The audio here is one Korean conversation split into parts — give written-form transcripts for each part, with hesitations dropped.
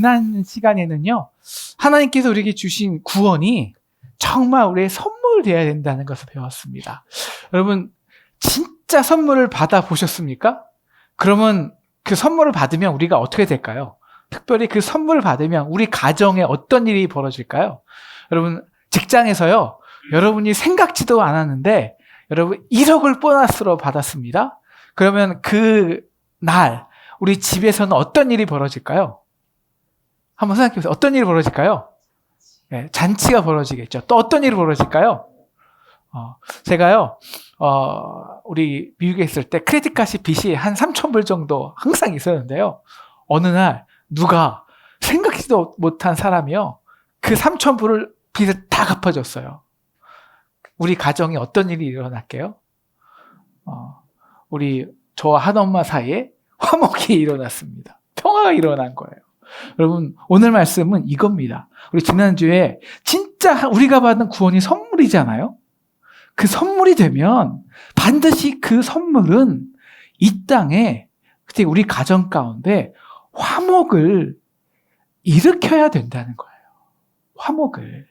지난 시간에는요, 하나님께서 우리에게 주신 구원이 정말 우리의 선물되어야 된다는 것을 배웠습니다. 여러분, 진짜 선물을 받아보셨습니까? 그러면 그 선물을 받으면 우리가 어떻게 될까요? 특별히 그 선물을 받으면 우리 가정에 어떤 일이 벌어질까요? 여러분, 직장에서요, 여러분이 생각지도 않았는데 여러분 1억을 보너스로 받았습니다. 그러면 그 날 우리 집에서는 어떤 일이 벌어질까요? 한번 생각해 보세요. 어떤 일이 벌어질까요? 네, 잔치가 벌어지겠죠. 또 어떤 일이 벌어질까요? 제가요, 우리 미국에 있을 때 크레딧 카드 빚이 한 3,000불 정도 항상 있었는데요. 어느 날 누가 생각지도 못한 사람이요, 그 3,000불을 빚을 다 갚아줬어요. 우리 가정에 어떤 일이 일어날게요? 우리 저와 한엄마 사이에 화목이 일어났습니다. 평화가 일어난 거예요. 여러분, 오늘 말씀은 이겁니다. 우리 지난주에 진짜 우리가 받은 구원이 선물이잖아요. 그 선물이 되면 반드시 그 선물은 이 땅에, 특히 우리 가정 가운데 화목을 일으켜야 된다는 거예요. 화목을.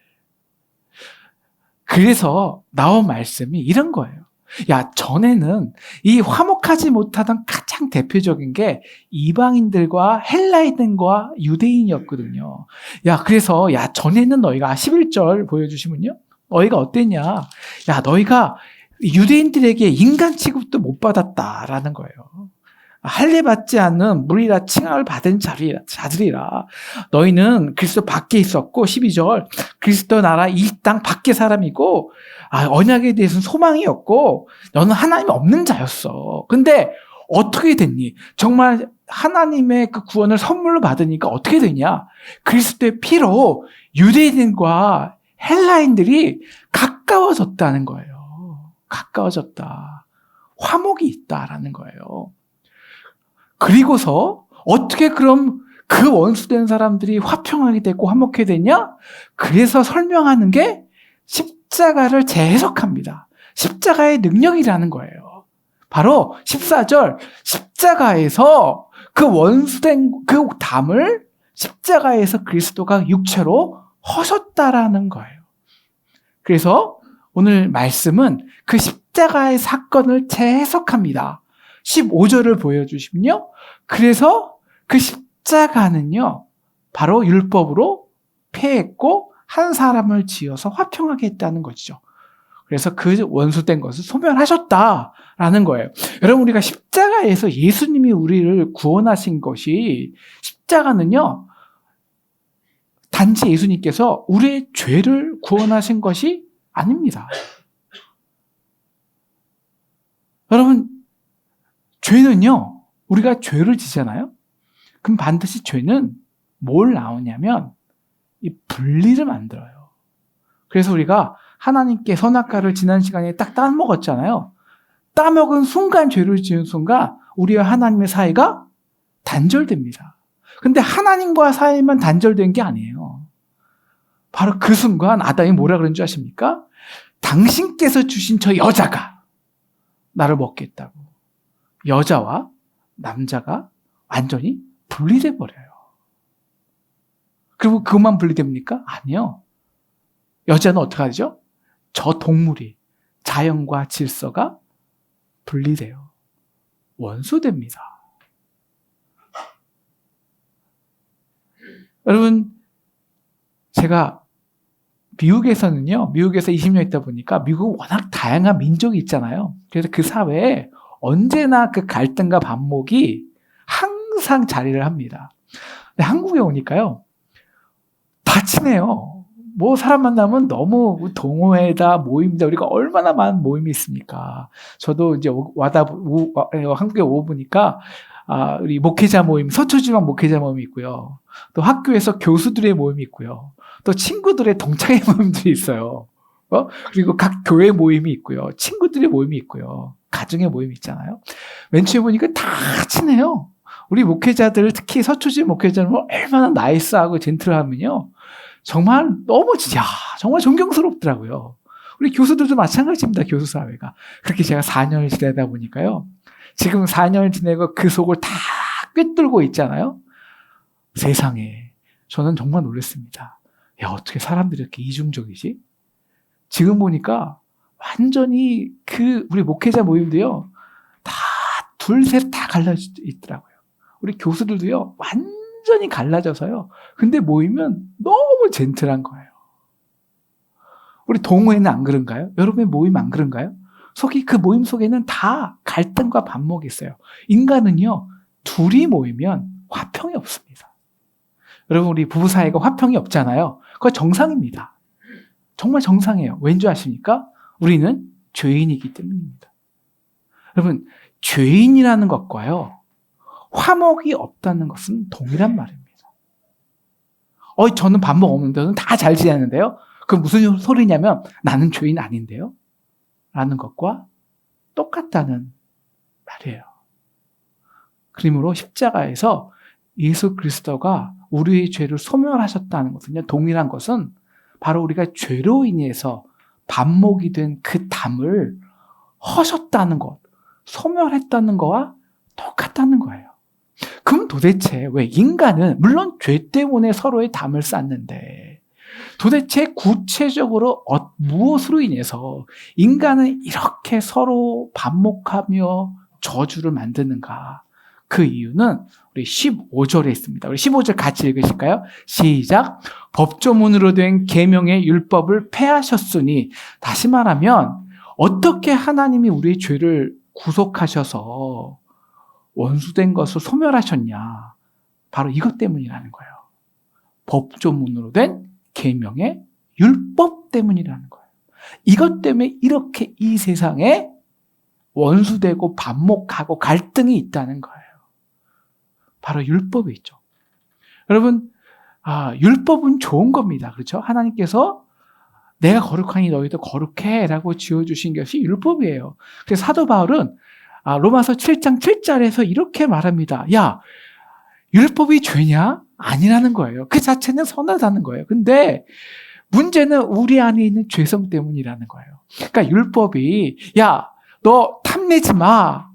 그래서 나온 말씀이 이런 거예요. 야, 전에는 이 화목하지 못하던 가장 대표적인 게 이방인들과 헬라인들과 유대인이었거든요. 야, 그래서 야, 전에는 너희가 11절 보여주시면요, 너희가 어땠냐? 야, 너희가 유대인들에게 인간 취급도 못 받았다라는 거예요. 할례 받지 않는 물이라 칭함을 받은 자들이라. 너희는 그리스도 밖에 있었고, 12절, 그리스도 나라 이 땅 밖에 사람이고, 언약에 대해서는 소망이 없고, 너는 하나님이 없는 자였어. 근데 어떻게 됐니? 정말 하나님의 그 구원을 선물로 받으니까 어떻게 되냐? 그리스도의 피로 유대인과 헬라인들이 가까워졌다는 거예요. 가까워졌다. 화목이 있다라는 거예요. 그리고서 어떻게 그럼 그 원수된 사람들이 화평하게 됐고 화목하게 됐냐? 그래서 설명하는 게 십자가를 재해석합니다. 십자가의 능력이라는 거예요. 바로 14절, 십자가에서 그 원수된 그 담을 십자가에서 그리스도가 육체로 허셨다라는 거예요. 그래서 오늘 말씀은 그 십자가의 사건을 재해석합니다. 15절을 보여주시면요, 그래서 그 십자가는요, 바로 율법으로 폐했고 한 사람을 지어서 화평하게 했다는 것이죠. 그래서 그 원수된 것을 소멸하셨다라는 거예요. 여러분, 우리가 십자가에서 예수님이 우리를 구원하신 것이, 십자가는요, 단지 예수님께서 우리의 죄를 구원하신 것이 아닙니다. 여러분, 죄는요, 우리가 죄를 지잖아요? 그럼 반드시 죄는 뭘 나오냐면 이 분리를 만들어요. 그래서 우리가 하나님께 선악과를 지난 시간에 딱 따먹었잖아요. 따먹은 순간, 죄를 지은 순간 우리와 하나님의 사이가 단절됩니다. 근데 하나님과 사이만 단절된 게 아니에요. 바로 그 순간 아담이 뭐라 그런 줄 아십니까? 당신께서 주신 저 여자가 나를 먹겠다고. 여자와 남자가 완전히 분리돼 버려요. 그리고 그것만 분리됩니까? 아니요. 여자는 어떻게 하죠? 저 동물이, 자연과 질서가 분리돼요. 원수됩니다. 여러분, 제가 미국에서는요, 미국에서 20년 있다 보니까 미국은 워낙 다양한 민족이 있잖아요. 그래서 그 사회에 언제나 그 갈등과 반목이 항상 자리를 합니다. 근데 한국에 오니까요, 다 친해요. 뭐 사람 만나면 너무 동호회다, 모임이다. 우리가 얼마나 많은 모임이 있습니까? 저도 이제 한국에 오고 보니까 우리 목회자 모임, 서초지방 목회자 모임이 있고요. 또 학교에서 교수들의 모임이 있고요. 또 친구들의 동창회 모임들이 있어요. 그리고 각 교회 모임이 있고요. 친구들의 모임이 있고요. 가정의 모임이 있잖아요. 맨 처음에 보니까 다 친해요. 우리 목회자들, 특히 서초지 목회자는 얼마나 나이스하고 젠틀하면요, 정말 너무 정말 존경스럽더라고요. 우리 교수들도 마찬가지입니다. 교수 사회가. 그렇게 제가 4년을 지내다 보니까요, 지금 4년을 지내고 그 속을 다 꿰뚫고 있잖아요. 세상에 저는 정말 놀랐습니다. 야, 어떻게 사람들이 이렇게 이중적이지? 지금 보니까 완전히 우리 목회자 모임도요, 다 둘, 셋 다 갈라져 있더라고요. 우리 교수들도요, 완전히 갈라져서요. 근데 모이면 너무 젠틀한 거예요. 우리 동호회는 안 그런가요? 여러분의 모임 안 그런가요? 그 모임 속에는 다 갈등과 반목이 있어요. 인간은요, 둘이 모이면 화평이 없습니다. 여러분, 우리 부부 사이가 화평이 없잖아요. 그거 정상입니다. 정말 정상이에요. 왠지 아십니까? 우리는 죄인이기 때문입니다. 여러분, 죄인이라는 것과요, 화목이 없다는 것은 동일한 말입니다. 저는 반목 없는데 저는 다 잘 지내는데요. 그럼 무슨 소리냐면 나는 죄인 아닌데요? 라는 것과 똑같다는 말이에요. 그러므로 십자가에서 예수 그리스도가 우리의 죄를 소멸하셨다는 것은요, 동일한 것은 바로 우리가 죄로 인해서 반목이 된 그 담을 허셨다는 것, 소멸했다는 거와 똑같다는 거예요. 그럼 도대체 왜 인간은 물론 죄 때문에 서로의 담을 쌓는데 도대체 구체적으로 무엇으로 인해서 인간은 이렇게 서로 반목하며 저주를 만드는가? 그 이유는 우리 15절에 있습니다. 우리 15절 같이 읽으실까요? 시작. 법조문으로 된 계명의 율법을 폐하셨으니, 다시 말하면 어떻게 하나님이 우리의 죄를 구속하셔서 원수된 것을 소멸하셨냐? 바로 이것 때문이라는 거예요. 법조문으로 된 계명의 율법 때문이라는 거예요. 이것 때문에 이렇게 이 세상에 원수되고 반목하고 갈등이 있다는 거예요. 바로 율법이 있죠. 여러분, 율법은 좋은 겁니다. 그렇죠? 하나님께서 내가 거룩하니 너희도 거룩해 라고 지어주신 것이 율법이에요. 그래서 사도 바울은 로마서 7장 7절에서 이렇게 말합니다. 야, 율법이 죄냐? 아니라는 거예요. 그 자체는 선하다는 거예요. 근데 문제는 우리 안에 있는 죄성 때문이라는 거예요. 그러니까 율법이 야, 너 탐내지 마.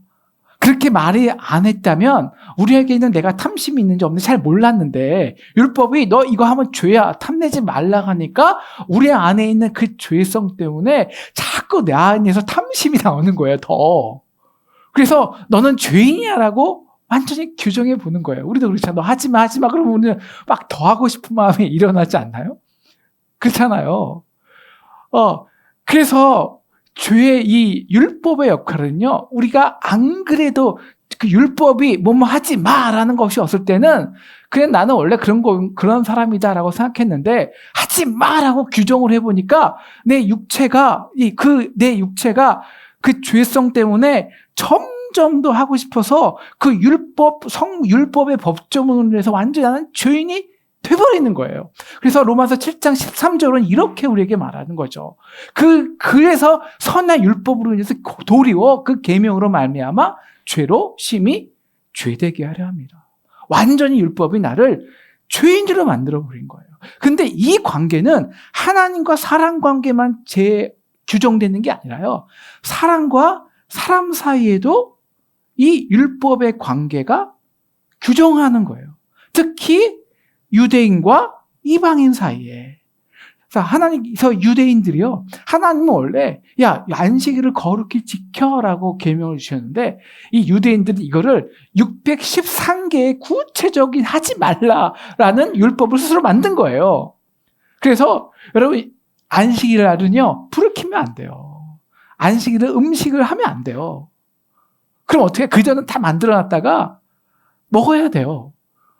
그렇게 말이 안 했다면 우리에게는 내가 탐심이 있는지 없는지 잘 몰랐는데 율법이 너 이거 하면 죄야, 탐내지 말라 하니까 우리 안에 있는 그 죄성 때문에 자꾸 내 안에서 탐심이 나오는 거예요. 더. 그래서 너는 죄인이야라고 완전히 규정해 보는 거예요. 우리도 그렇잖아요. 너 하지 마, 하지 마. 그러면 우리는 막 더 하고 싶은 마음이 일어나지 않나요? 그렇잖아요. 그래서 죄의 이 율법의 역할은요, 우리가 안 그래도 그 율법이 뭐뭐 하지 마라는 것이 없을 때는 그냥 나는 원래 그런 사람이다라고 생각했는데 하지 마라고 규정을 해보니까 내 육체가 그 죄성 때문에 점점 더 하고 싶어서 그 율법의 법조문으로 해서 완전히 나는 죄인이 돼버리는 거예요. 그래서 로마서 7장 13절은 이렇게 우리에게 말하는 거죠. 그래서 선한 율법으로 인해서 도리어 그 계명으로 말미암아 죄로 심히 죄되게 하려 합니다. 완전히 율법이 나를 죄인으로 만들어버린 거예요. 근데 이 관계는 하나님과 사람 관계만 규정되는 게 아니라요, 사람과 사람 사이에도 이 율법의 관계가 규정하는 거예요. 특히 유대인과 이방인 사이에. 그래서 유대인들이요, 하나님은 원래 안식일을 거룩히 지켜라고 계명을 주셨는데 이 유대인들은 이거를 613개의 구체적인 하지 말라라는 율법을 스스로 만든 거예요. 그래서 여러분, 안식일 날은요 불을 켜면 안 돼요. 안식일은 음식을 하면 안 돼요. 그럼 어떻게? 그전은 다 만들어놨다가 먹어야 돼요.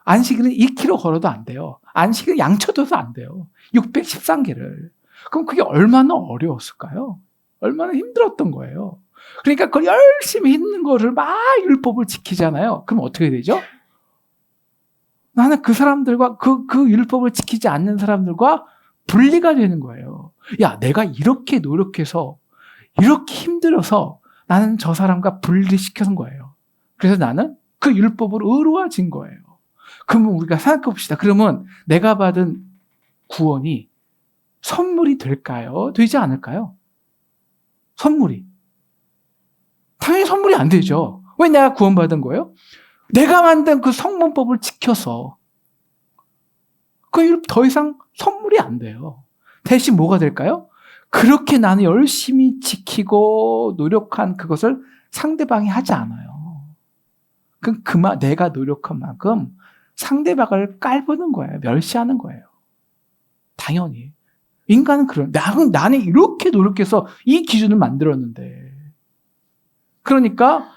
안식일은 2km 걸어도 안 돼요. 안식일은 양쳐둬도 안 돼요. 613개를. 그럼 그게 얼마나 어려웠을까요? 얼마나 힘들었던 거예요. 그러니까 그걸 열심히 힘든 거를 막 율법을 지키잖아요. 그럼 어떻게 되죠? 나는 그 사람들과 그 율법을 지키지 않는 사람들과 분리가 되는 거예요. 야, 내가 이렇게 노력해서 이렇게 힘들어서 나는 저 사람과 분리시켜준 거예요. 그래서 나는 그 율법으로 의로워진 거예요. 그러면 우리가 생각해 봅시다. 그러면 내가 받은 구원이 선물이 될까요? 되지 않을까요? 선물이. 당연히 선물이 안 되죠. 왜 내가 구원받은 거예요? 내가 만든 그 성문법을 지켜서. 그 더 이상 선물이 안 돼요. 대신 뭐가 될까요? 그렇게 나는 열심히 지키고 노력한 그것을 상대방이 하지 않아요. 그럼 내가 노력한 만큼 상대방을 깔보는 거예요. 멸시하는 거예요. 당연히. 인간은 나는 이렇게 노력해서 이 기준을 만들었는데. 그러니까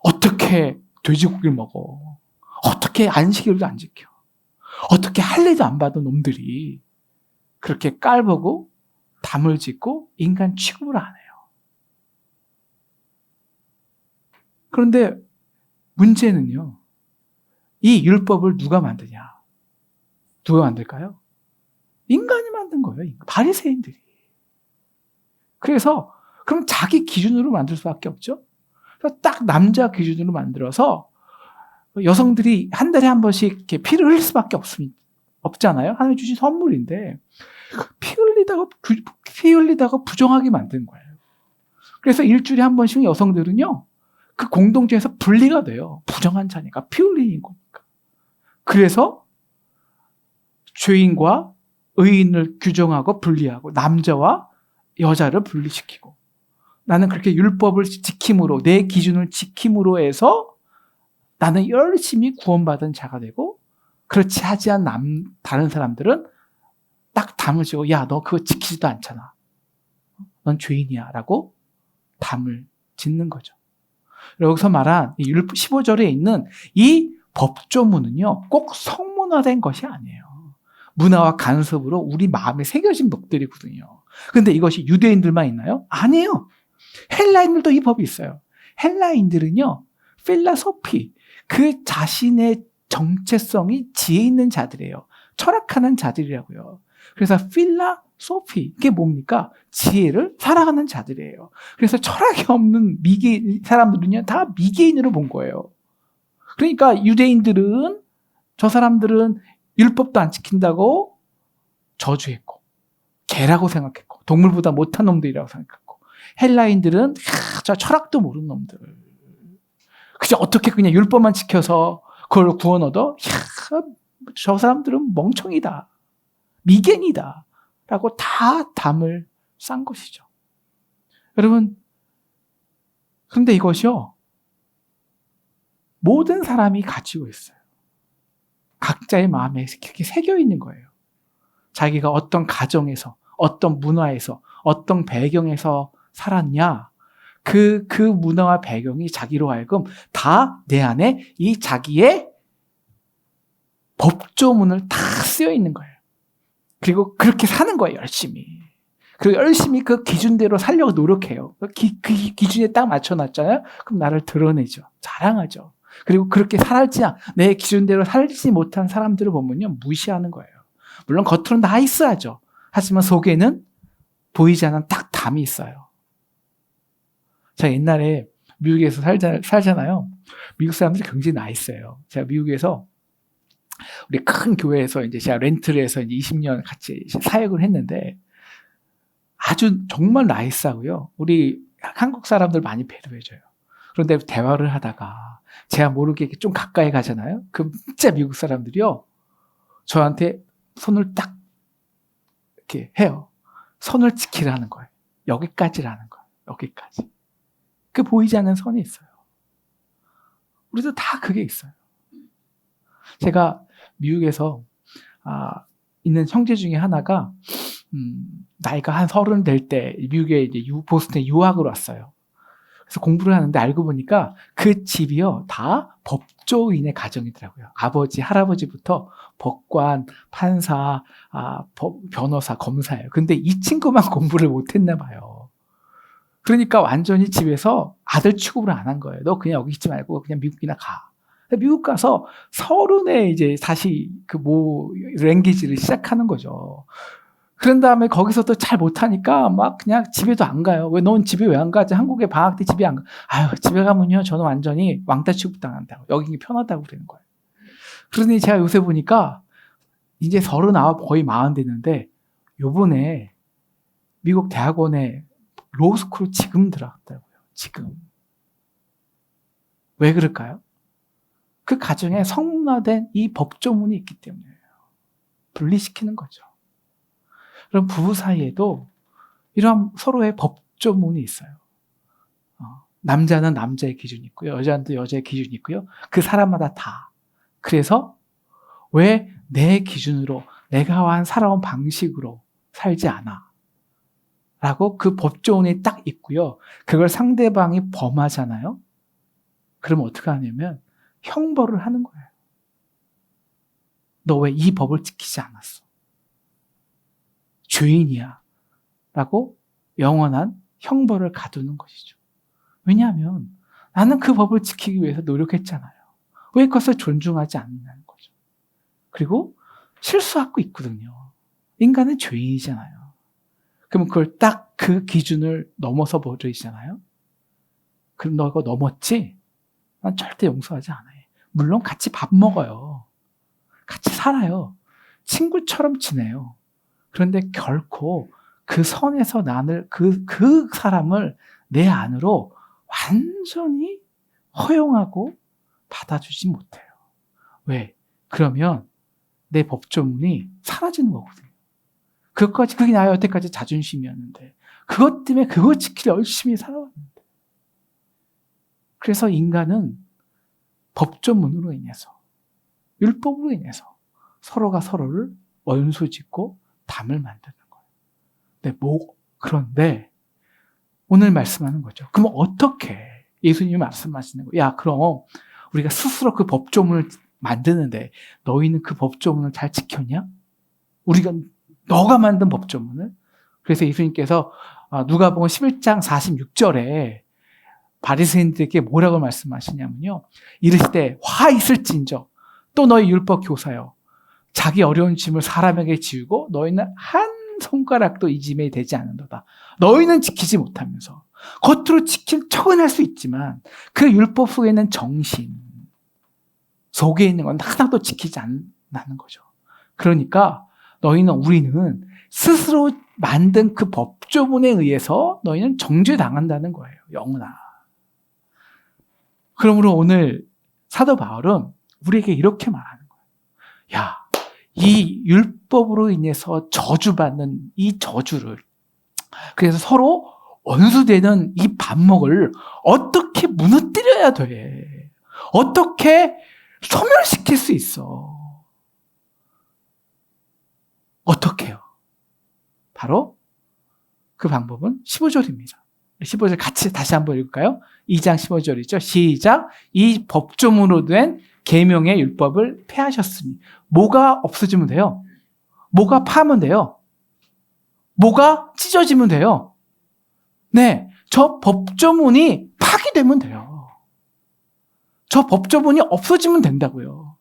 어떻게 돼지고기를 먹어? 어떻게 안식일도 안 지켜? 어떻게 할례도 안 받은 놈들이 그렇게 깔보고 담을 짓고 인간 취급을 안 해요. 그런데 문제는요. 이 율법을 누가 만드냐? 누가 만들까요? 인간이 만든 거예요. 바리새인들이. 그래서 그럼 자기 기준으로 만들 수밖에 없죠. 그래서 딱 남자 기준으로 만들어서 여성들이 한 달에 한 번씩 이렇게 피를 흘릴 수밖에 없잖아요. 하나님이 주신 선물인데 피 흘리다가 부정하게 만든 거예요. 그래서 일주일에 한 번씩 여성들은요, 그 공동체에서 분리가 돼요. 부정한 자니까, 피 흘리는 거니까. 그래서 죄인과 의인을 규정하고 분리하고 남자와 여자를 분리시키고, 나는 그렇게 율법을 지킴으로, 내 기준을 지킴으로 해서 나는 열심히 구원받은 자가 되고, 그렇지 하지 않은 다른 사람들은 딱 담을 지고, 야, 너 그거 지키지도 않잖아. 넌 죄인이야. 라고 담을 짓는 거죠. 여기서 말한 15절에 있는 이 법조문은요, 꼭 성문화된 것이 아니에요. 문화와 간섭으로 우리 마음에 새겨진 법들이거든요. 근데 이것이 유대인들만 있나요? 아니에요. 헬라인들도 이 법이 있어요. 헬라인들은요, 필라소피, 그 자신의 정체성이 지혜 있는 자들이에요. 철학하는 자들이라고요. 그래서 필라소피, 이게 뭡니까? 지혜를 살아가는 자들이에요. 그래서 철학이 없는 미개인 사람들은요, 다 미개인으로 본 거예요. 그러니까 유대인들은, 저 사람들은 율법도 안 지킨다고 저주했고, 개라고 생각했고, 동물보다 못한 놈들이라고 생각했고, 헬라인들은 저 철학도 모르는 놈들. 그저 어떻게 그냥 율법만 지켜서 그걸 구원 얻어? 저 사람들은 멍청이다. 미개인이다. 라고 다 담을 싼 것이죠. 여러분, 그런데 이것이요, 모든 사람이 가지고 있어요. 각자의 마음에 이렇게 새겨 있는 거예요. 자기가 어떤 가정에서, 어떤 문화에서, 어떤 배경에서 살았냐, 그 문화와 배경이 자기로 하여금 다 내 안에 이 자기의 법조문을 다 쓰여 있는 거예요. 그리고 그렇게 사는 거예요, 열심히. 그리고 열심히 그 기준대로 살려고 노력해요. 그 기준에 딱 맞춰놨잖아요? 그럼 나를 드러내죠. 자랑하죠. 그리고 그렇게 내 기준대로 살지 못한 사람들을 보면요, 무시하는 거예요. 물론 겉으로는 나이스하죠. 하지만 속에는 보이지 않는 딱 담이 있어요. 제가 옛날에 미국에서 살잖아요. 미국 사람들이 굉장히 나이스해요. 제가 미국에서 우리 큰 교회에서 이제 제가 렌트를 해서 이제 20년 같이 사역을 했는데 아주 정말 나이스하고요. 우리 한국 사람들 많이 배려해줘요. 그런데 대화를 하다가 제가 모르게 좀 가까이 가잖아요. 그럼 진짜 미국 사람들이요, 저한테 손을 딱 이렇게 해요. 선을 지키라는 거예요. 여기까지라는 거예요. 여기까지. 그 보이지 않는 선이 있어요. 우리도 다 그게 있어요. 제가 미국에서 있는 형제 중에 하나가 나이가 한 30 될 때 미국에 이제 보스턴에 유학을 왔어요. 그래서 공부를 하는데 알고 보니까 그 집이요, 다 법조인의 가정이더라고요. 아버지, 할아버지부터 법관, 판사, 변호사, 검사예요. 근데 이 친구만 공부를 못했나 봐요. 그러니까 완전히 집에서 아들 취급을 안 한 거예요. 너 그냥 여기 있지 말고 그냥 미국이나 가. 미국 가서 30에 이제 다시 랭귀지를 시작하는 거죠. 그런 다음에 거기서도 잘 못하니까 막 그냥 집에도 안 가요. 넌 집에 왜 안 가지? 한국에 방학 때 집에 안 가. 아유, 집에 가면요, 저는 완전히 왕따 취급당한다고. 여기 편하다고 그러는 거예요. 그러니 제가 요새 보니까 이제 39, 거의 40 됐는데 요번에 미국 대학원에 로스쿨 지금 들어갔다고요. 지금. 왜 그럴까요? 그 가정에 성문화된 이 법조문이 있기 때문이에요. 분리시키는 거죠. 그럼 부부 사이에도 이런 서로의 법조문이 있어요. 남자는 남자의 기준이 있고요. 여자는 또 여자의 기준이 있고요. 그 사람마다 다. 그래서 왜 내 기준으로 내가 살아온 방식으로 살지 않아? 라고 그 법조문이 딱 있고요. 그걸 상대방이 범하잖아요. 그러면 어떻게 하냐면 형벌을 하는 거예요. 너 왜 이 법을 지키지 않았어? 죄인이야. 라고 영원한 형벌을 가두는 것이죠. 왜냐하면 나는 그 법을 지키기 위해서 노력했잖아요. 왜 그것을 존중하지 않느냐는 거죠. 그리고 실수하고 있거든요. 인간은 죄인이잖아요. 그럼 그걸 딱 그 기준을 넘어서 버리잖아요. 그럼 너 이거 넘었지? 난 절대 용서하지 않아요. 물론 같이 밥 먹어요. 같이 살아요. 친구처럼 지내요. 그런데 결코 그 선에서 나를 그 사람을 내 안으로 완전히 허용하고 받아주지 못해요. 왜? 그러면 내 법조문이 사라지는 거거든요. 그게 나의 여태까지 자존심이었는데 그것 때문에 그거 지키려 열심히 살아왔는데 그래서 인간은 법조문으로 인해서 율법으로 인해서 서로가 서로를 원수짓고 담을 만드는 거예요. 그런데 오늘 말씀하는 거죠. 그럼 어떻게 예수님이 말씀하시는 거예요? 야, 그럼 우리가 스스로 그 법조문을 만드는데 너희는 그 법조문을 잘 지켰냐? 너가 만든 법조문을? 그래서 예수님께서 누가복음 11장 46절에 바리새인들에게 뭐라고 말씀하시냐면요. 이르시되 화 있을진저 또 너희 율법 교사여 자기 어려운 짐을 사람에게 지우고 너희는 한 손가락도 이 짐에 되지 않는도다. 너희는 지키지 못하면서 겉으로 지킬 척은 할 수 있지만 그 율법 속에 있는 정신 속에 있는 건 하나도 지키지 않는 거죠. 그러니까 우리는 스스로 만든 그 법조문에 의해서 너희는 정죄당한다는 거예요. 영혼아. 그러므로 오늘 사도 바울은 우리에게 이렇게 말하는 거예요. 야, 이 율법으로 인해서 저주받는 이 저주를 그래서 서로 원수되는 이 반목을 어떻게 무너뜨려야 돼? 어떻게 소멸시킬 수 있어? 어떻게요? 바로 그 방법은 15절입니다. 15절 같이 다시 한번 읽을까요? 2장 15절이죠. 시작. 이 법조문으로 된 계명의 율법을 폐하셨으니 뭐가 없어지면 돼요? 뭐가 파면 돼요? 뭐가 찢어지면 돼요? 네, 저 법조문이 파기되면 돼요. 저 법조문이 없어지면 된다고요.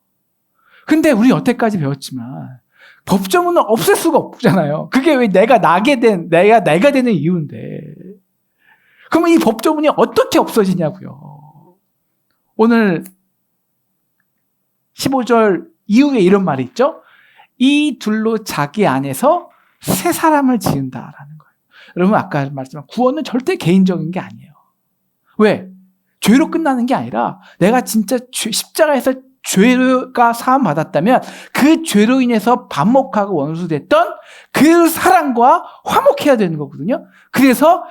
근데 우리 여태까지 배웠지만 법조문은 없앨 수가 없잖아요. 그게 왜 내가 되는 이유인데. 그러면 이 법조문이 어떻게 없어지냐고요. 오늘 15절 이후에 이런 말이 있죠. 이 둘로 자기 안에서 새 사람을 지은다라는 거예요. 여러분 아까 말씀한 구원은 절대 개인적인 게 아니에요. 왜? 죄로 끝나는 게 아니라 내가 진짜 십자가에서 죄가 사함 받았다면 그 죄로 인해서 반목하고 원수됐던 그 사람과 화목해야 되는 거거든요. 그래서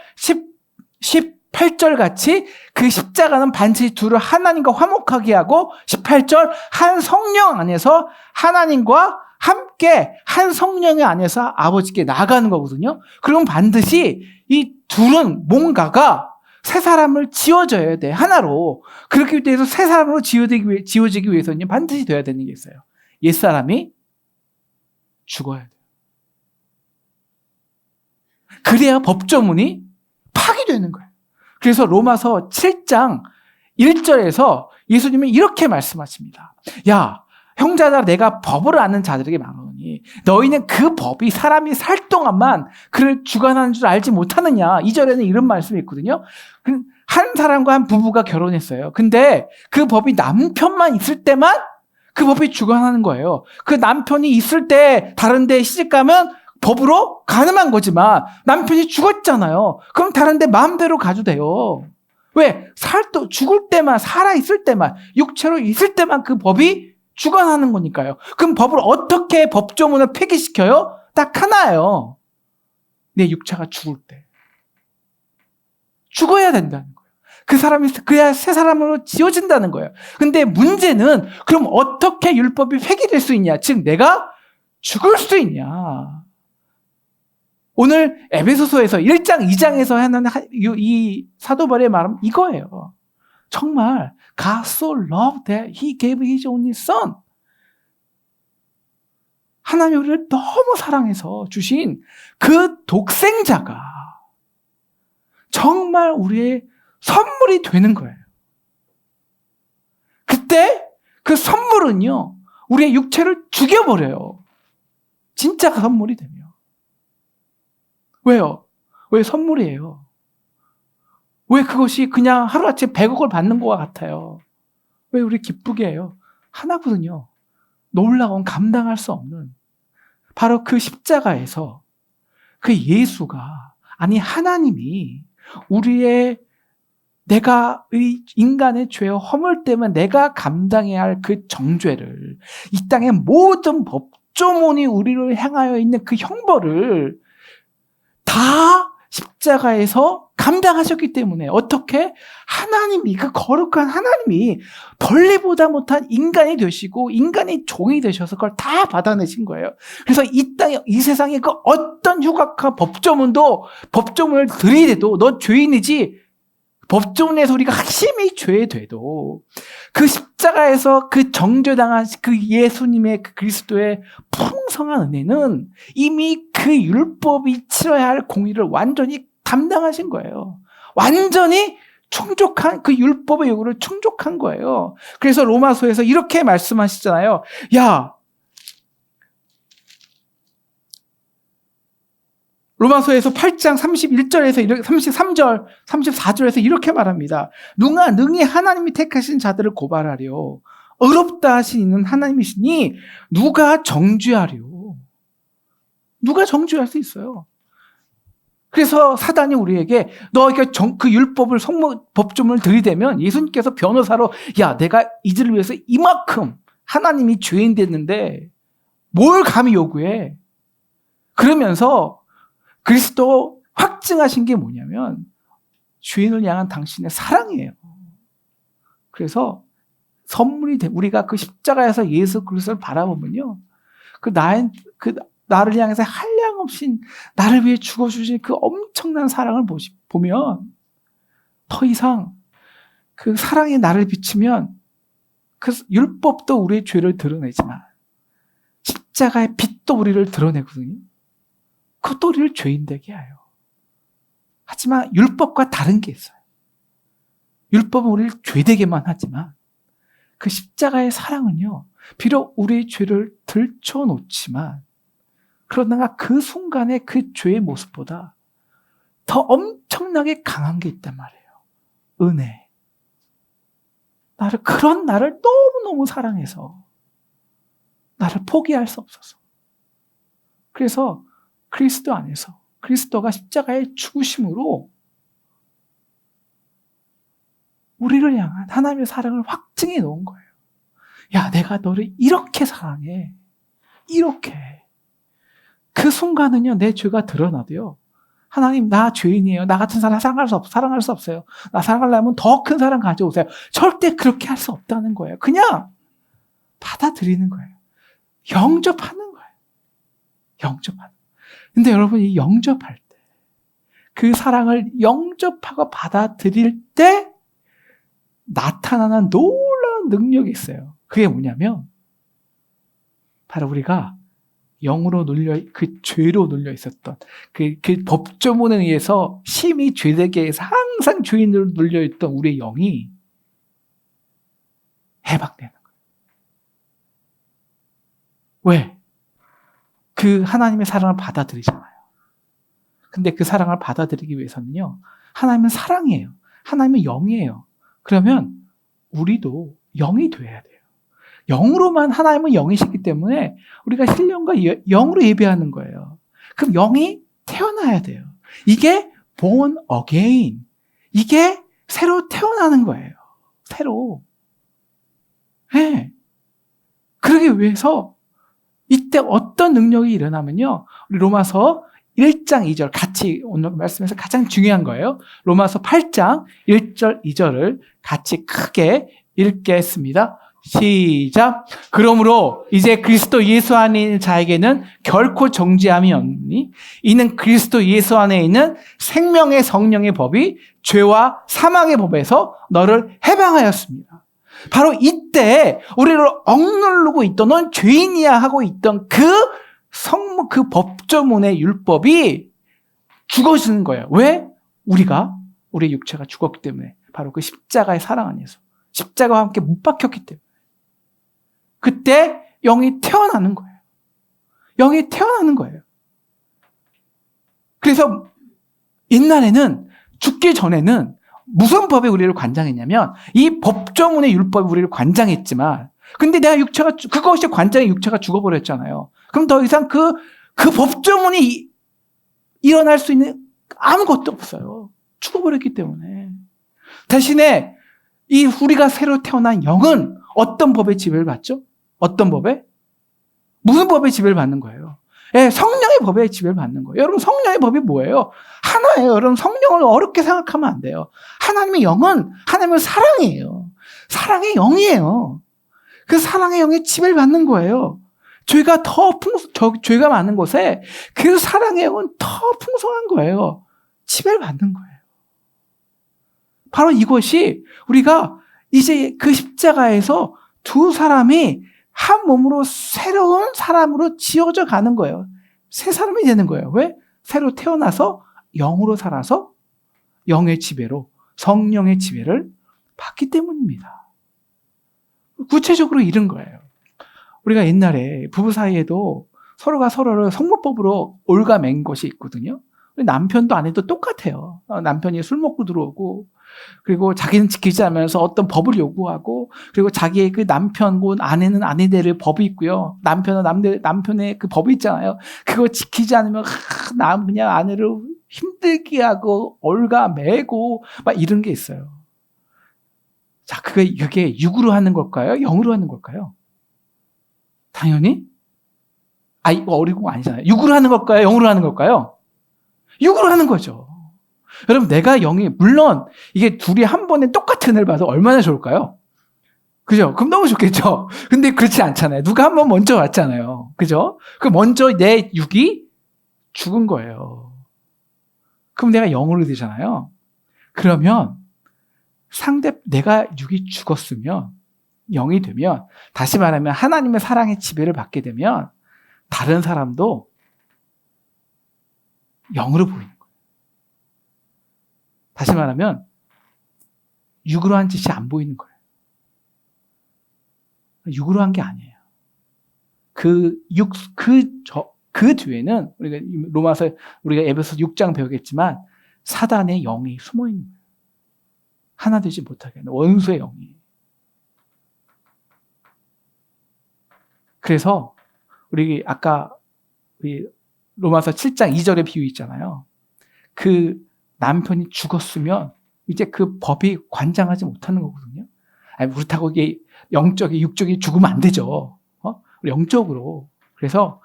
18절 같이 그 십자가는 반드시 둘을 하나님과 화목하게 하고 18절 한 성령 안에서 하나님과 함께 한 성령의 안에서 아버지께 나아가는 거거든요. 그럼 반드시 이 둘은 뭔가가 새 사람을 지어져야 돼. 하나로. 그렇기 때문에 새 사람으로 지어지기 위해서는 반드시 돼야 되는 게 있어요. 옛사람이 죽어야 돼요. 그래야 법조문이 파기되는 거예요. 그래서 로마서 7장 1절에서 예수님은 이렇게 말씀하십니다. 야, 형제들아 내가 법을 아는 자들에게 말하노니 너희는 그 법이 사람이 살 동안만 그를 주관하는 줄 알지 못하느냐. 2절에는 이런 말씀이 있거든요. 한 사람과 한 부부가 결혼했어요. 근데 그 법이 남편만 있을 때만 그 법이 주관하는 거예요. 그 남편이 있을 때 다른 데 시집가면 법으로 가늠한 거지만 남편이 죽었잖아요. 그럼 다른 데 마음대로 가도 돼요. 왜? 죽을 때만, 살아있을 때만, 육체로 있을 때만 그 법이 주관하는 거니까요. 그럼 법을 어떻게 법조문을 폐기시켜요? 딱 하나예요. 내 육체가 죽을 때. 죽어야 된다는 거예요. 그 사람이 그래야 새 사람으로 지어진다는 거예요. 근데 문제는 그럼 어떻게 율법이 폐기될 수 있냐? 즉 내가 죽을 수 있냐? 오늘 에베소서에서 1장, 2장에서 하는 이 사도 바울의 말은 이거예요. 정말 God so loved that he gave his only son. 하나님이 우리를 너무 사랑해서 주신 그 독생자가 정말 우리의 선물이 되는 거예요. 그때 그 선물은요, 우리의 육체를 죽여버려요. 진짜 선물이 되면. 왜요? 왜 선물이에요? 왜 그것이 그냥 하루아침에 100억을 받는 것과 같아요? 왜 우리 기쁘게 해요? 하나거든요. 놀라운 감당할 수 없는 바로 그 십자가에서 그 예수가, 아니 하나님이 우리의 인간의 죄와 허물 때문에 내가 감당해야 할 그 정죄를, 이 땅의 모든 법조문이 우리를 향하여 있는 그 형벌을 다 십자가에서 감당하셨기 때문에, 어떻게 하나님이, 그 거룩한 하나님이 벌레보다 못한 인간이 되시고 인간의 종이 되셔서 그걸 다 받아내신 거예요. 그래서 이 세상에 그 어떤 흉악한 법조문을 들이대도 너 죄인이지, 법조문에서 우리가 심히 죄돼도 그 십자가에서 그 정죄당한 그 예수님의 그 그리스도의 풍성한 은혜는 이미 그 율법이 치러야 할 공의를 완전히 감당하신 거예요. 완전히 충족한, 그 율법의 요구를 충족한 거예요. 그래서 로마서에서 이렇게 말씀하시잖아요. 야, 로마서에서 8장 31절에서 33절, 34절에서 이렇게 말합니다. 누가 능히 하나님이 택하신 자들을 고발하려? 의롭다 하신 이는 하나님이시니 누가 정죄하려? 누가 정죄할 수 있어요? 그래서 사단이 우리에게 너에게 그 율법을 법조문을 들이대면 예수님께서 변호사로, 야, 내가 이들을 위해서 이만큼 하나님이 죄인 됐는데 뭘 감히 요구해? 그러면서 그리스도 확증하신 게 뭐냐면 죄인을 향한 당신의 사랑이에요. 그래서 선물이 우리가 그 십자가에서 예수 그리스도를 바라보면요, 나를 향해서 한량없이 나를 위해 죽어주신 그 엄청난 사랑을 보면 더 이상 그 사랑이 나를 비추면 그 율법도 우리의 죄를 드러내지만 십자가의 빛도 우리를 드러내거든요. 그것도 우리를 죄인 되게 해요. 하지만 율법과 다른 게 있어요. 율법은 우리를 죄되게만 하지만 그 십자가의 사랑은요, 비록 우리의 죄를 들춰놓지만 그러나 그 순간에 그 죄의 모습보다 더 엄청나게 강한 게 있단 말이에요. 은혜. 나를 너무너무 사랑해서 나를 포기할 수 없어서. 그래서 그리스도 안에서 그리스도가 십자가의 죽으심으로 우리를 향한 하나님의 사랑을 확증해 놓은 거예요. 야, 내가 너를 이렇게 사랑해. 이렇게. 그 순간은요, 내 죄가 드러나도요, 하나님, 나 죄인이에요. 나 같은 사람 사랑할 수 없어요. 나 사랑하려면 더 큰 사랑 가져오세요. 절대 그렇게 할 수 없다는 거예요. 그냥 받아들이는 거예요. 영접하는 거예요. 영접하는. 근데 여러분, 이 영접할 때, 그 사랑을 영접하고 받아들일 때 나타나는 놀라운 능력이 있어요. 그게 뭐냐면 바로 우리가 영으로 그 죄로 눌려 있었던 그 법조문에 의해서 심히 죄되게 해서 항상 죄인으로 눌려 있던 우리의 영이 해방되는 거예요. 왜? 그 하나님의 사랑을 받아들이잖아요. 근데 그 사랑을 받아들이기 위해서는요, 하나님은 사랑이에요. 하나님은 영이에요. 그러면 우리도 영이 돼야 돼요. 영으로만, 하나님은 영이시기 때문에 우리가 신령과 영으로 예배하는 거예요. 그럼 영이 태어나야 돼요. 이게 born again. 이게 새로 태어나는 거예요. 새로. 네. 그러기 위해서 이때 어떤 능력이 일어나면요. 우리 로마서 1장 2절 같이 오늘 말씀에서 가장 중요한 거예요. 로마서 8장 1절 2절을 같이 크게 읽겠습니다. 시작. 그러므로 이제 그리스도 예수 안에 있는 자에게는 결코 정죄함이 없니? 이는 그리스도 예수 안에 있는 생명의 성령의 법이 죄와 사망의 법에서 너를 해방하였습니다. 바로 이때 우리를 억누르고 있던 넌 죄인이야 하고 있던 그 법조문의 율법이 죽어지는 거예요. 왜? 우리의 육체가 죽었기 때문에. 바로 그 십자가의 사랑 안에서. 십자가와 함께 못 박혔기 때문에. 그때 영이 태어나는 거예요. 영이 태어나는 거예요. 그래서 옛날에는 죽기 전에는 무슨 법이 우리를 관장했냐면 이 법조문의 율법이 우리를 관장했지만 근데 내가 그것이 관장의 육체가 죽어버렸잖아요. 그럼 더 이상 그 법조문이 일어날 수 있는 아무것도 없어요. 죽어버렸기 때문에. 대신에 이 우리가 새로 태어난 영은 어떤 법의 지배를 받죠? 어떤 법에? 무슨 법의 지배를 받는 거예요? 예, 성령의 법에 지배를 받는 거예요. 여러분 성령의 법이 뭐예요? 하나예요. 여러분 성령을 어렵게 생각하면 안 돼요. 하나님의 영은 하나님의 사랑이에요. 사랑의 영이에요. 그 사랑의 영에 지배를 받는 거예요. 죄가 죄가 많은 곳에 그 사랑의 영은 더 풍성한 거예요. 지배를 받는 거예요. 바로 이것이 우리가 이제 그 십자가에서 두 사람이 한 몸으로 새로운 사람으로 지어져 가는 거예요. 새 사람이 되는 거예요. 왜? 새로 태어나서 영으로 살아서 영의 지배로 성령의 지배를 받기 때문입니다. 구체적으로 이런 거예요. 우리가 옛날에 부부 사이에도 서로가 서로를 성모법으로 올가맨 것이 있거든요. 남편도 아내도 똑같아요. 남편이 술 먹고 들어오고 그리고 자기는 지키지 않으면서 어떤 법을 요구하고 그리고 자기의 그 남편고 아내는 아내대로 법이 있고요. 남편은 남편의 그 법이 있잖아요. 그거 지키지 않으면 그냥 아내를 힘들게 하고 올가매고 막 이런 게 있어요. 자, 그게 육으로 하는 걸까요? 영으로 하는 걸까요? 당연히 이거 어리고 아니잖아요. 육으로 하는 걸까요? 영으로 하는 걸까요? 육으로 하는 거죠. 여러분 내가 영이 물론 이게 둘이 한 번에 똑같은 은혜를 봐서 얼마나 좋을까요? 그죠? 그럼 너무 좋겠죠? 근데 그렇지 않잖아요. 누가 한 번 먼저 왔잖아요. 그죠? 그 먼저 내 육이 죽은 거예요. 그럼 내가 영으로 되잖아요. 그러면 내가 육이 죽었으면 영이 되면 다시 말하면 하나님의 사랑의 지배를 받게 되면 다른 사람도 영으로 보이는 거예요. 다시 말하면 육으로 한 짓이 안 보이는 거예요. 육으로 한 게 아니에요. 그 뒤에는 우리가 에베소 6장 배우겠지만 사단의 영이 숨어 있는 거예요. 하나 되지 못하게 하는 원수의 영이. 그래서 아까 로마서 7장 2절의 비유 있잖아요. 그 남편이 죽었으면 이제 그 법이 관장하지 못하는 거거든요. 그렇다고 이게 육적이 죽으면 안 되죠. 영적으로. 그래서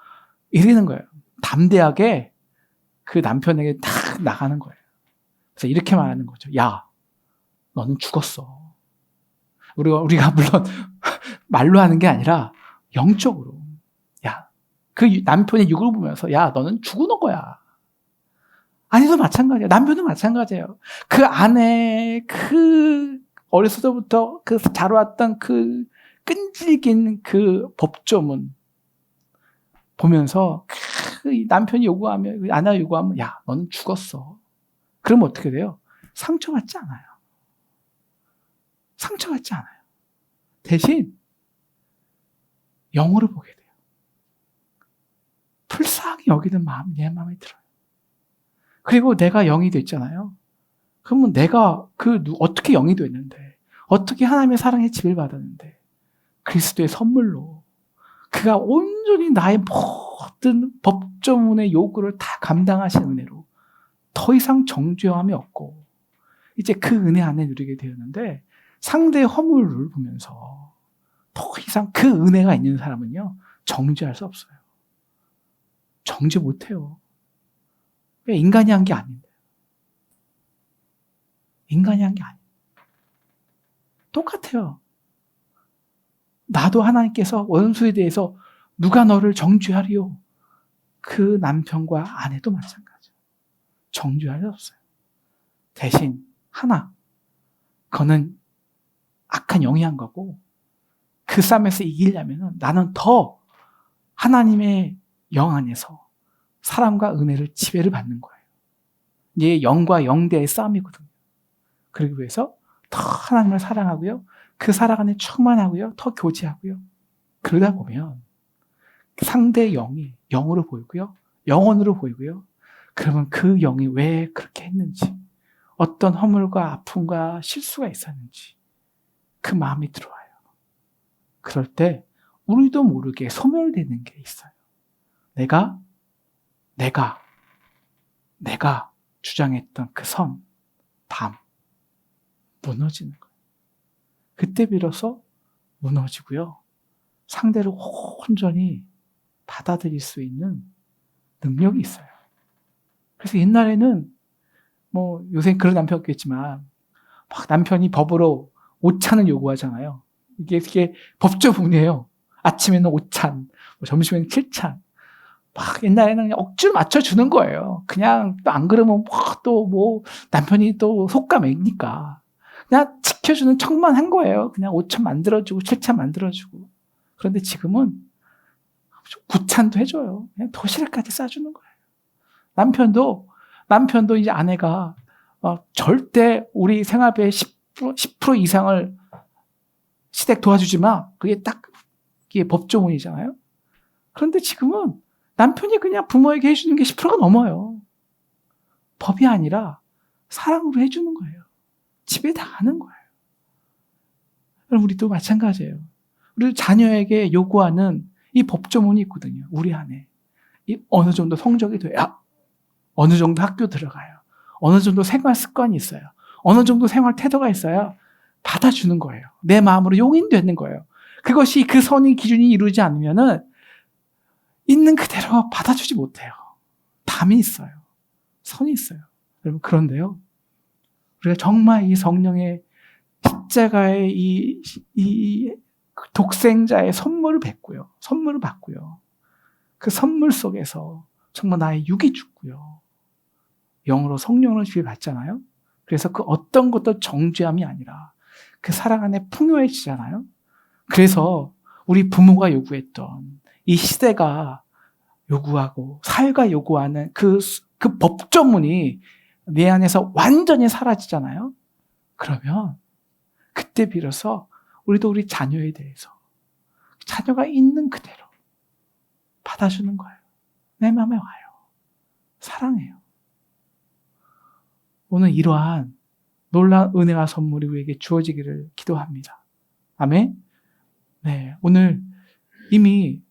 이러는 거예요. 담대하게 그 남편에게 탁 나가는 거예요. 그래서 이렇게 말하는 거죠. 야, 너는 죽었어. 우리가 물론 말로 하는 게 아니라 영적으로. 야, 그 남편의 육을 보면서 야, 너는 죽은 거야. 아내도 마찬가지예요. 남편도 마찬가지예요. 그 안에 어렸을 때부터 자라왔던 그 끈질긴 그 법조문 보면서 남편이 요구하면 아내가 요구하면 야, 너는 죽었어. 그러면 어떻게 돼요? 상처받지 않아요. 상처받지 않아요. 대신 영으로 보게 돼요. 불쌍히 여기는 마음, 내 마음에 들어요. 그리고 내가 영이 됐잖아요. 그러면 내가 어떻게 영이 됐는데, 어떻게 하나님의 사랑에 지배를 받았는데, 그리스도의 선물로 그가 온전히 나의 모든 법조문의 요구를 다 감당하신 은혜로 더 이상 정죄함이 없고, 이제 그 은혜 안에 누리게 되었는데, 상대의 허물을 보면서 더 이상 그 은혜가 있는 사람은요, 정죄할 수 없어요. 정죄 못해요. 인간이 한 게 아닌데. 인간이 한 게 아니에요. 똑같아요. 나도 하나님께서 원수에 대해서 누가 너를 정죄하리요? 그 남편과 아내도 마찬가지예요. 정죄할 수 없어요. 대신 하나, 그거는 악한 영이 한 거고, 그 싸움에서 이기려면 나는 더 하나님의 영 안에서 사랑과 은혜를 지배를 받는 거예요. 이게 영과 영대의 싸움이거든요. 그러기 위해서 더 하나님을 사랑하고요, 그 사랑 안에 충만하고요, 더 교제하고요. 그러다 보면 상대의 영이 영으로 보이고요, 영혼으로 보이고요. 그러면 그 영이 왜 그렇게 했는지, 어떤 허물과 아픔과 실수가 있었는지 그 마음이 들어와요. 그럴 때 우리도 모르게 소멸되는 게 있어요. 내가 주장했던 그 선, 담, 무너지는 거예요. 그때 비로소 무너지고요, 상대를 온전히 받아들일 수 있는 능력이 있어요. 그래서 옛날에는 요새 그런 남편 없겠지만 막 남편이 법으로 오찬을 요구하잖아요. 이게 법조문이에요. 아침에는 5찬, 점심에는 7찬. 막 옛날에는 그냥 억지로 맞춰주는 거예요. 그냥 또 안 그러면 남편이 또 속가매니까. 그냥 지켜주는 척만 한 거예요. 그냥 5찬 만들어주고 7찬 만들어주고. 그런데 지금은 9찬도 해줘요. 그냥 도시락까지 싸주는 거예요. 남편도 이제 아내가 절대 우리 생활비의 10% 이상을 시댁 도와주지 마. 그게 법조문이잖아요. 그런데 지금은 남편이 그냥 부모에게 해주는 게 10%가 넘어요. 법이 아니라 사랑으로 해주는 거예요. 집에 다 하는 거예요. 그럼 우리도 마찬가지예요. 우리 자녀에게 요구하는 이 법조문이 있거든요. 우리 안에. 어느 정도 성적이 돼야, 어느 정도 학교 들어가요, 어느 정도 생활 습관이 있어요, 어느 정도 생활 태도가 있어야 받아주는 거예요. 내 마음으로 용인되는 거예요. 그것이 그 선의 기준이 이루지 않으면은 있는 그대로 받아주지 못해요. 담이 있어요. 선이 있어요. 여러분, 그런데요, 우리가 정말 이 성령의 십자가의 이 독생자의 선물을 받고요. 그 선물 속에서 정말 나의 육이 죽고요, 영으로 성령을 지배받잖아요. 그래서 그 어떤 것도 정죄함이 아니라 그 사랑 안에 풍요해지잖아요. 그래서 우리 부모가 요구했던, 이 시대가 요구하고 사회가 요구하는 그 법조문이 내 안에서 완전히 사라지잖아요. 그러면 그때 비로소 우리도 우리 자녀에 대해서 자녀가 있는 그대로 받아주는 거예요. 내 마음에 와요. 사랑해요. 오늘 이러한 놀라운 은혜와 선물이 우리에게 주어지기를 기도합니다. 아멘. 네, 오늘 이미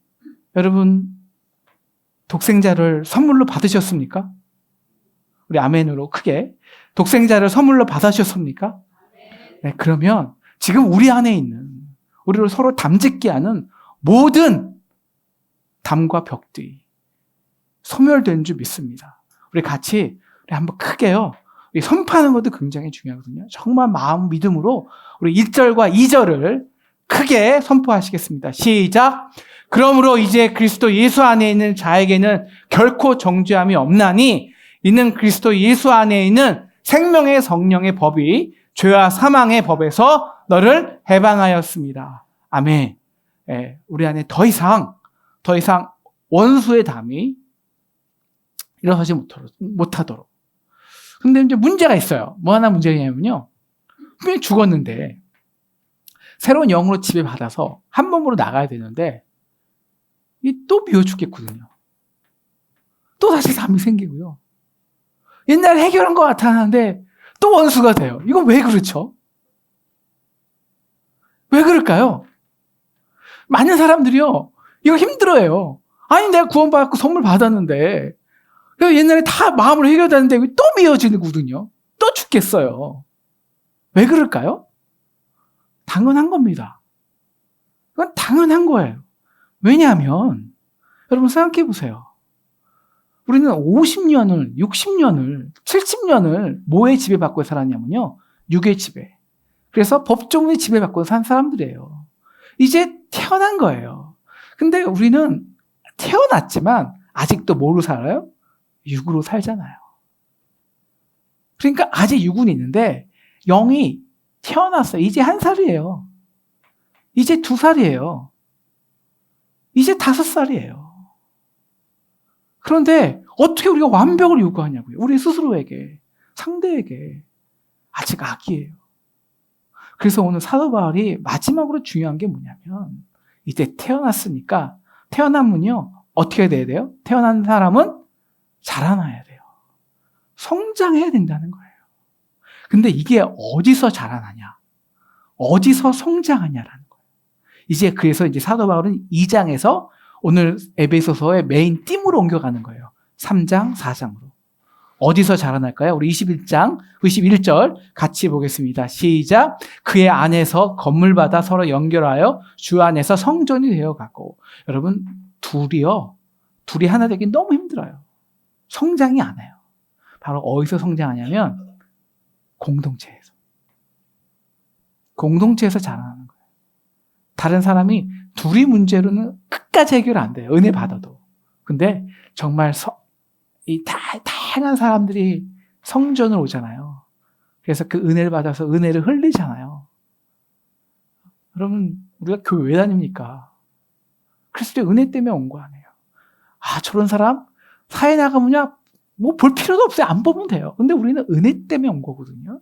여러분 독생자를 선물로 받으셨습니까? 우리 아멘으로 크게 독생자를 선물로 받으셨습니까? 네, 그러면 지금 우리 안에 있는, 우리를 서로 담짓게 하는 모든 담과 벽들이 소멸된 줄 믿습니다. 우리 한번 크게요, 우리 선포하는 것도 굉장히 중요하거든요. 정말 마음 믿음으로 우리 1절과 2절을 크게 선포하시겠습니다. 시작. 그러므로 이제 그리스도 예수 안에 있는 자에게는 결코 정죄함이 없나니 이는 그리스도 예수 안에 있는 생명의 성령의 법이 죄와 사망의 법에서 너를 해방하였습니다. 아멘. 예, 우리 안에 더 이상 원수의 담이 일어서지 못하도록. 근데 이제 문제가 있어요. 뭐 하나 문제냐면요, 분명히 죽었는데 새로운 영으로 지배받아서 한 몸으로 나가야 되는데 또 미워 죽겠거든요. 또 다시 담이 생기고요. 옛날에 해결한 것 같았는데 또 원수가 돼요. 이건 왜 그렇죠? 왜 그럴까요? 많은 사람들이요, 이거 힘들어해요. 아니, 내가 구원받고 선물 받았는데 옛날에 다 마음으로 해결되는데 또 미워지거든요. 또 죽겠어요. 왜 그럴까요? 당연한 겁니다. 그건 당연한 거예요. 왜냐하면 여러분 생각해 보세요. 우리는 50년을, 60년을, 70년을 뭐에 지배받고 살았냐면요. 육의 지배. 그래서 법조문의 지배받고 산 사람들이에요. 이제 태어난 거예요. 근데 우리는 태어났지만 아직도 뭐로 살아요? 육으로 살잖아요. 그러니까 아직 육은 있는데 영이 태어났어요. 이제 1살이에요. 이제 2살이에요. 이제 5살이에요. 그런데 어떻게 우리가 완벽을 요구하냐고요. 우리 스스로에게, 상대에게. 아직 아기예요. 그래서 오늘 사도 바울이 마지막으로 중요한 게 뭐냐면 이제 태어났으니까 태어나면요. 어떻게 돼야 돼요? 태어난 사람은 자라나야 돼요. 성장해야 된다는 거예요. 근데 이게 어디서 자라나냐? 어디서 성장하냐라는 거예요. 이제 그래서 이제 사도 바울은 2장에서 오늘 에베소서의 메인 띠으로 옮겨가는 거예요. 3장, 4장으로. 어디서 자라날까요? 우리 21장, 91절 같이 보겠습니다. 시작. 그의 안에서 건물받아 서로 연결하여 주 안에서 성전이 되어가고. 여러분, 둘이 하나 되기 너무 힘들어요. 성장이 안 해요. 바로 어디서 성장하냐면 공동체에서. 공동체에서 자라나는 거예요. 다른 사람이 둘이 문제로는 끝까지 해결 안 돼요. 은혜 받아도. 근데 정말 이 다양한 사람들이 성전을 오잖아요. 그래서 그 은혜를 받아서 은혜를 흘리잖아요. 그러면 우리가 교회 왜 다닙니까? 그리스도의 은혜 때문에 온 거 아니에요. 아, 저런 사람 사회 나가면요, 뭐 볼 필요도 없어요. 안 보면 돼요. 근데 우리는 은혜 때문에 온 거거든요.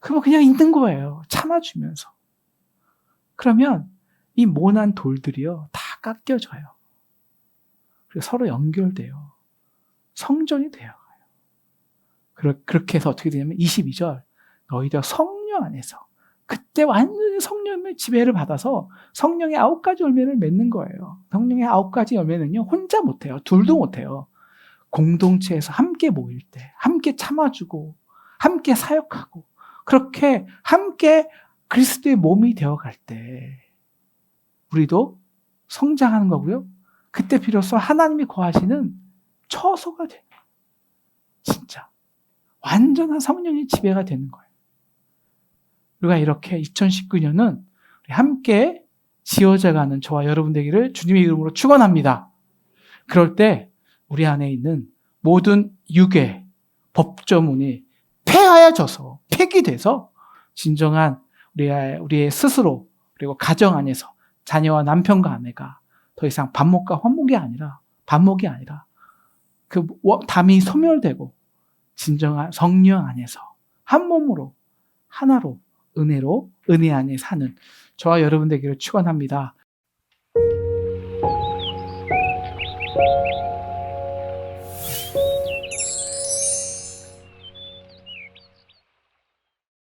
그러면 그냥 있는 거예요. 참아주면서. 그러면 이 모난 돌들이요, 다 깎여져요. 그리고 서로 연결돼요. 성전이 되어가요. 그렇게 해서 어떻게 되냐면 22절 너희들 성령 안에서 그때 완전히 성령의 지배를 받아서 성령의 9가지 열매를 맺는 거예요. 성령의 9가지 열매는요, 혼자 못해요. 둘도 못해요. 공동체에서 함께 모일 때, 함께 참아주고, 함께 사역하고, 그렇게 함께 그리스도의 몸이 되어갈 때 우리도 성장하는 거고요. 그때 비로소 하나님이 거하시는 처소가 돼요. 진짜 완전한 성령의 지배가 되는 거예요. 우리가 이렇게 2019년은 함께 지어져가는 저와 여러분 되기를 주님의 이름으로 축원합니다. 그럴 때 우리 안에 있는 모든 육의 법조문이 폐하여져서 폐기돼서 진정한 우리의 스스로 그리고 가정 안에서 자녀와 남편과 아내가 더 이상 반목과 환목이 아니라 그 담이 소멸되고 진정한 성령 안에서 한 몸으로 하나로 은혜로 은혜 안에 사는 저와 여러분 되기를 축원합니다.